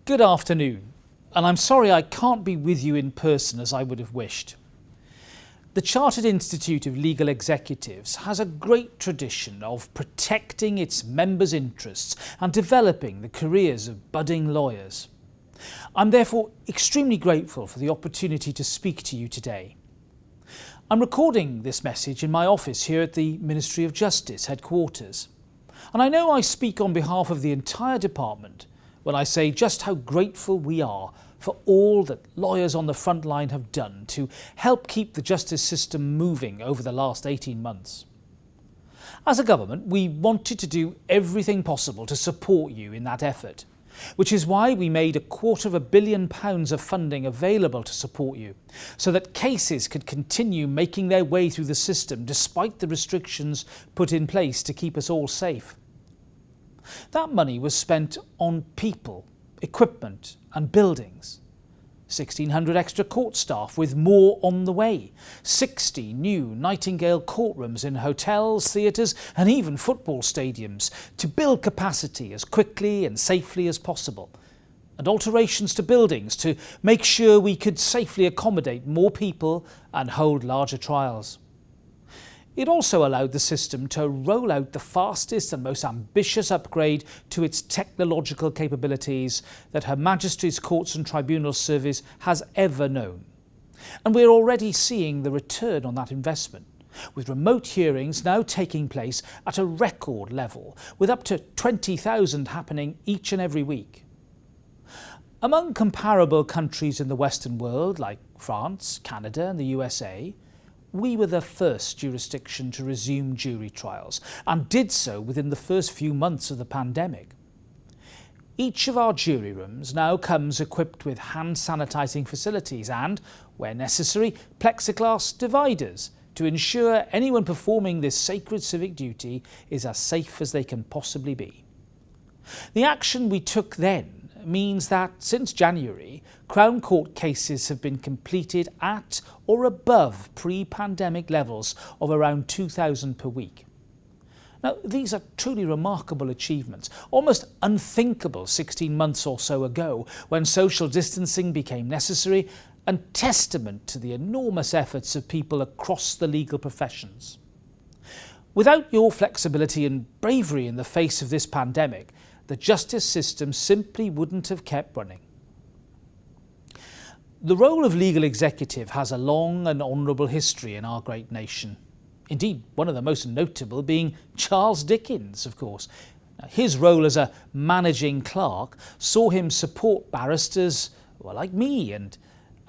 Good afternoon, and I'm sorry I can't be with you in person as I would have wished. The Chartered Institute of Legal Executives has a great tradition of protecting its members' interests and developing the careers of budding lawyers. I'm therefore extremely grateful for the opportunity to speak to you today. I'm recording this message in my office here at the Ministry of Justice headquarters, and I know I speak on behalf of the entire department when I say just how grateful we are for all that lawyers on the front line have done to help keep the justice system moving over the last 18 months. As a government, we wanted to do everything possible to support you in that effort, which is why we made £250 million of funding available to support you, so that cases could continue making their way through the system despite the restrictions put in place to keep us all safe. That money was spent on people, equipment and buildings. 1,600 extra court staff with more on the way. 60 new Nightingale courtrooms in hotels, theatres and even football stadiums to build capacity as quickly and safely as possible. And alterations to buildings to make sure we could safely accommodate more people and hold larger trials. It also allowed the system to roll out the fastest and most ambitious upgrade to its technological capabilities that Her Majesty's Courts and Tribunals Service has ever known. And we're already seeing the return on that investment, with remote hearings now taking place at a record level, with up to 20,000 happening each and every week. Among comparable countries in the Western world, like France, Canada and the USA, we were the first jurisdiction to resume jury trials and did so within the first few months of the pandemic. Each of our jury rooms now comes equipped with hand sanitising facilities and, where necessary, plexiglass dividers to ensure anyone performing this sacred civic duty is as safe as they can possibly be. The action we took then means that since January, Crown Court cases have been completed at or above pre-pandemic levels of around 2,000 per week. Now, these are truly remarkable achievements, almost unthinkable 16 months or so ago when social distancing became necessary, and testament to the enormous efforts of people across the legal professions. Without your flexibility and bravery in the face of this pandemic, the justice system simply wouldn't have kept running. The role of legal executive has a long and honourable history in our great nation. Indeed, one of the most notable being Charles Dickens, of course. His role as a managing clerk saw him support barristers like me, and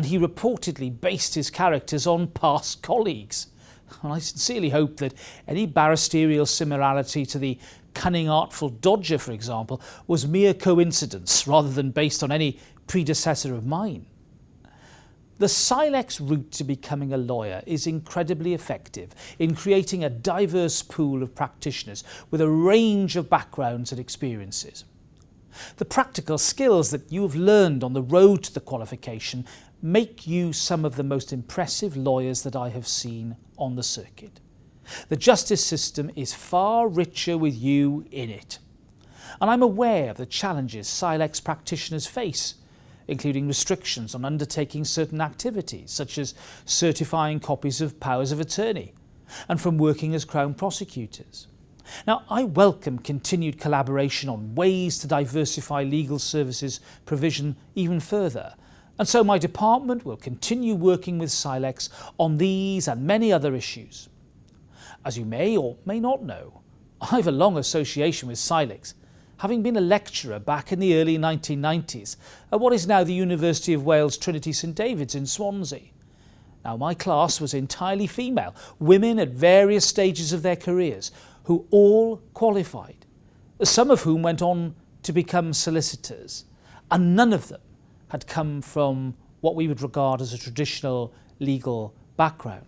he reportedly based his characters on past colleagues. And I sincerely hope that any barristerial similarity to the cunning artful dodger, for example, was mere coincidence rather than based on any predecessor of mine. The CILEx route to becoming a lawyer is incredibly effective in creating a diverse pool of practitioners with a range of backgrounds and experiences. The practical skills that you have learned on the road to the qualification make you some of the most impressive lawyers that I have seen on the circuit. The justice system is far richer with you in it. And I'm aware of the challenges CILEx practitioners face, including restrictions on undertaking certain activities, such as certifying copies of powers of attorney, and from working as Crown prosecutors. Now, I welcome continued collaboration on ways to diversify legal services provision even further, and so my department will continue working with CILEx on these and many other issues. As you may or may not know, I have a long association with CILEx, having been a lecturer back in the early 1990s at what is now the University of Wales Trinity St David's in Swansea. Now, my class was entirely female, women at various stages of their careers, who all qualified, some of whom went on to become solicitors, and none of them had come from what we would regard as a traditional legal background.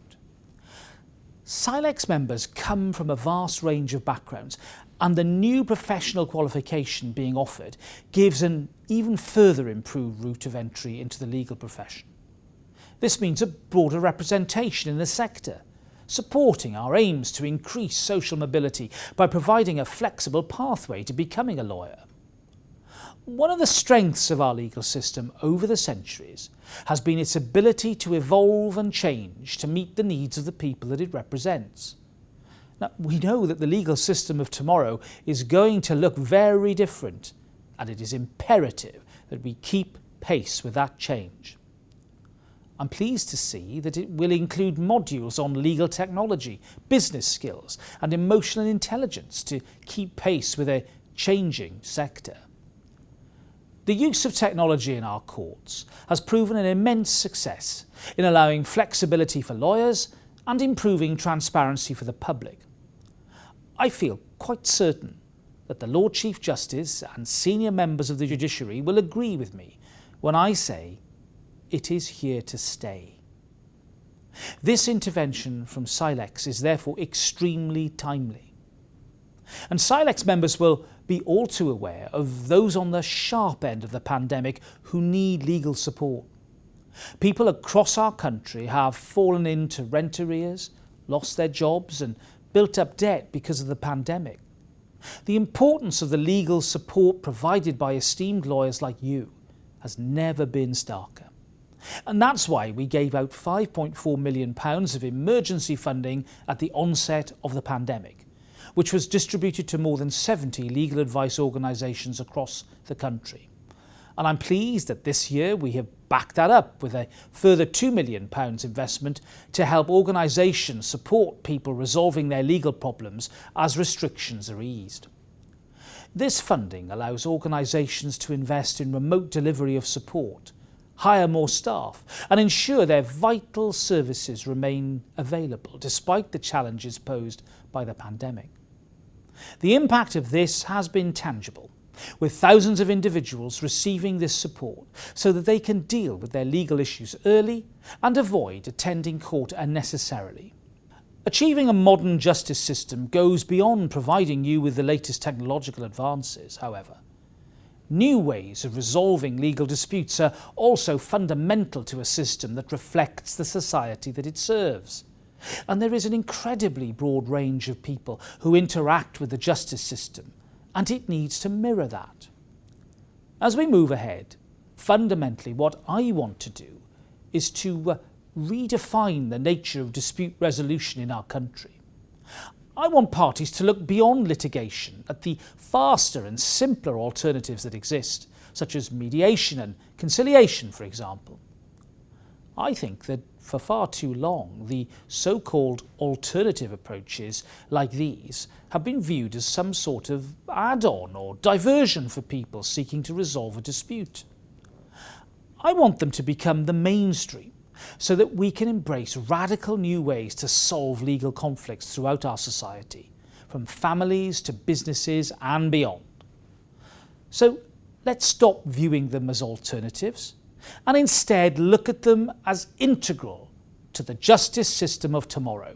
CILEx members come from a vast range of backgrounds, and the new professional qualification being offered gives an even further improved route of entry into the legal profession. This means a broader representation in the sector, supporting our aims to increase social mobility by providing a flexible pathway to becoming a lawyer. One of the strengths of our legal system over the centuries has been its ability to evolve and change to meet the needs of the people that it represents. Now, we know that the legal system of tomorrow is going to look very different, and it is imperative that we keep pace with that change. I'm pleased to see that it will include modules on legal technology, business skills and emotional intelligence to keep pace with a changing sector. The use of technology in our courts has proven an immense success in allowing flexibility for lawyers and improving transparency for the public. I feel quite certain that the Lord Chief Justice and senior members of the judiciary will agree with me when I say it is here to stay. This intervention from CILEx is therefore extremely timely. And CILEx members will be all too aware of those on the sharp end of the pandemic who need legal support. People across our country have fallen into rent arrears, lost their jobs and built up debt because of the pandemic. The importance of the legal support provided by esteemed lawyers like you has never been starker. And that's why we gave out £5.4 million of emergency funding at the onset of the pandemic, which was distributed to more than 70 legal advice organisations across the country. And I'm pleased that this year we have backed that up with a further £2 million investment to help organisations support people resolving their legal problems as restrictions are eased. This funding allows organisations to invest in remote delivery of support, hire more staff and ensure their vital services remain available despite the challenges posed by the pandemic. The impact of this has been tangible, with thousands of individuals receiving this support so that they can deal with their legal issues early and avoid attending court unnecessarily. Achieving a modern justice system goes beyond providing you with the latest technological advances, however. New ways of resolving legal disputes are also fundamental to a system that reflects the society that it serves. And there is an incredibly broad range of people who interact with the justice system, and it needs to mirror that. As we move ahead, fundamentally what I want to do is to redefine the nature of dispute resolution in our country. I want parties to look beyond litigation at the faster and simpler alternatives that exist, such as mediation and conciliation, for example. I think that for far too long, the so-called alternative approaches like these have been viewed as some sort of add-on or diversion for people seeking to resolve a dispute. I want them to become the mainstream, so that we can embrace radical new ways to solve legal conflicts throughout our society, from families to businesses and beyond. So let's stop viewing them as alternatives and instead look at them as integral to the justice system of tomorrow.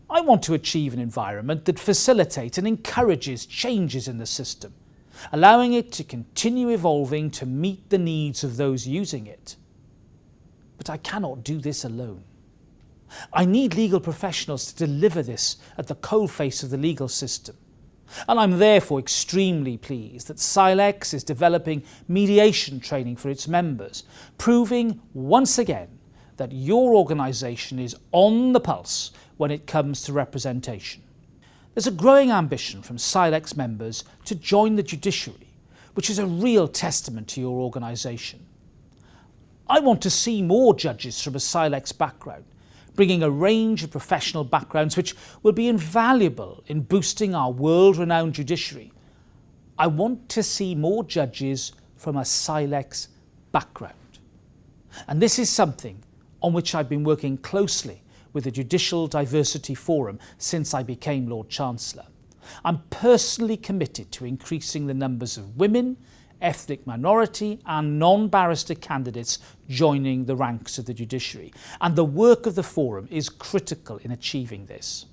I want to achieve an environment that facilitates and encourages changes in the system, allowing it to continue evolving to meet the needs of those using it. But I cannot do this alone. I need legal professionals to deliver this at the coalface of the legal system. And I'm therefore extremely pleased that CILEx is developing mediation training for its members, proving once again that your organisation is on the pulse when it comes to representation. There's a growing ambition from CILEx members to join the judiciary, which is a real testament to your organisation. I want to see more judges from a CILEx background, bringing a range of professional backgrounds which will be invaluable in boosting our world-renowned judiciary. I want to see more judges from a CILEx background. And this is something on which I've been working closely with the Judicial Diversity Forum since I became Lord Chancellor. I'm personally committed to increasing the numbers of women, ethnic minority and non-barrister candidates joining the ranks of the judiciary, and the work of the Forum is critical in achieving this.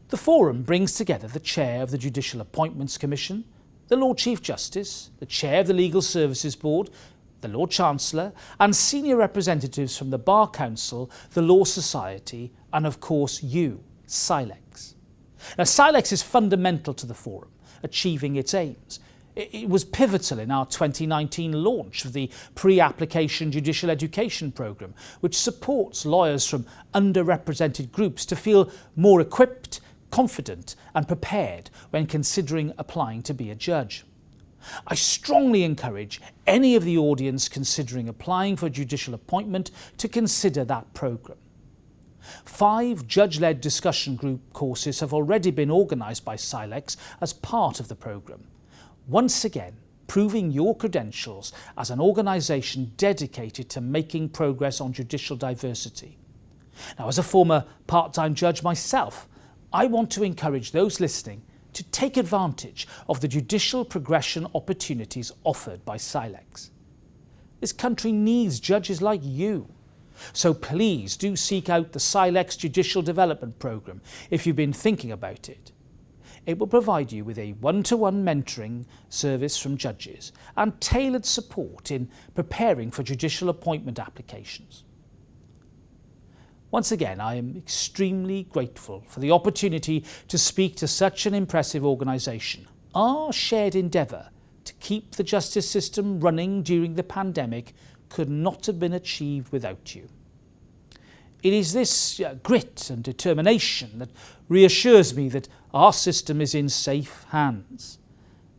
The Forum brings together the Chair of the Judicial Appointments Commission, the Lord Chief Justice, the Chair of the Legal Services Board, the Lord Chancellor, and senior representatives from the Bar Council, the Law Society, and of course you, CILEx. Now, CILEx is fundamental to the Forum, achieving its aims. It was pivotal in our 2019 launch of the pre-application judicial education programme, which supports lawyers from underrepresented groups to feel more equipped, confident and prepared when considering applying to be a judge. I strongly encourage any of the audience considering applying for a judicial appointment to consider that programme. 5 judge-led discussion group courses have already been organised by CILEx as part of the programme, once again proving your credentials as an organisation dedicated to making progress on judicial diversity. Now, as a former part-time judge myself, I want to encourage those listening to take advantage of the judicial progression opportunities offered by CILEx. This country needs judges like you. So please do seek out the CILEx Judicial Development Programme if you've been thinking about it. It will provide you with a one-to-one mentoring service from judges and tailored support in preparing for judicial appointment applications. Once again, I am extremely grateful for the opportunity to speak to such an impressive organisation. Our shared endeavour to keep the justice system running during the pandemic could not have been achieved without you. It is this grit and determination that reassures me that our system is in safe hands.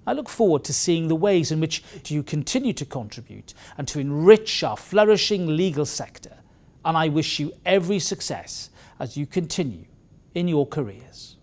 I look forward to seeing the ways in which you continue to contribute and to enrich our flourishing legal sector, and I wish you every success as you continue in your careers.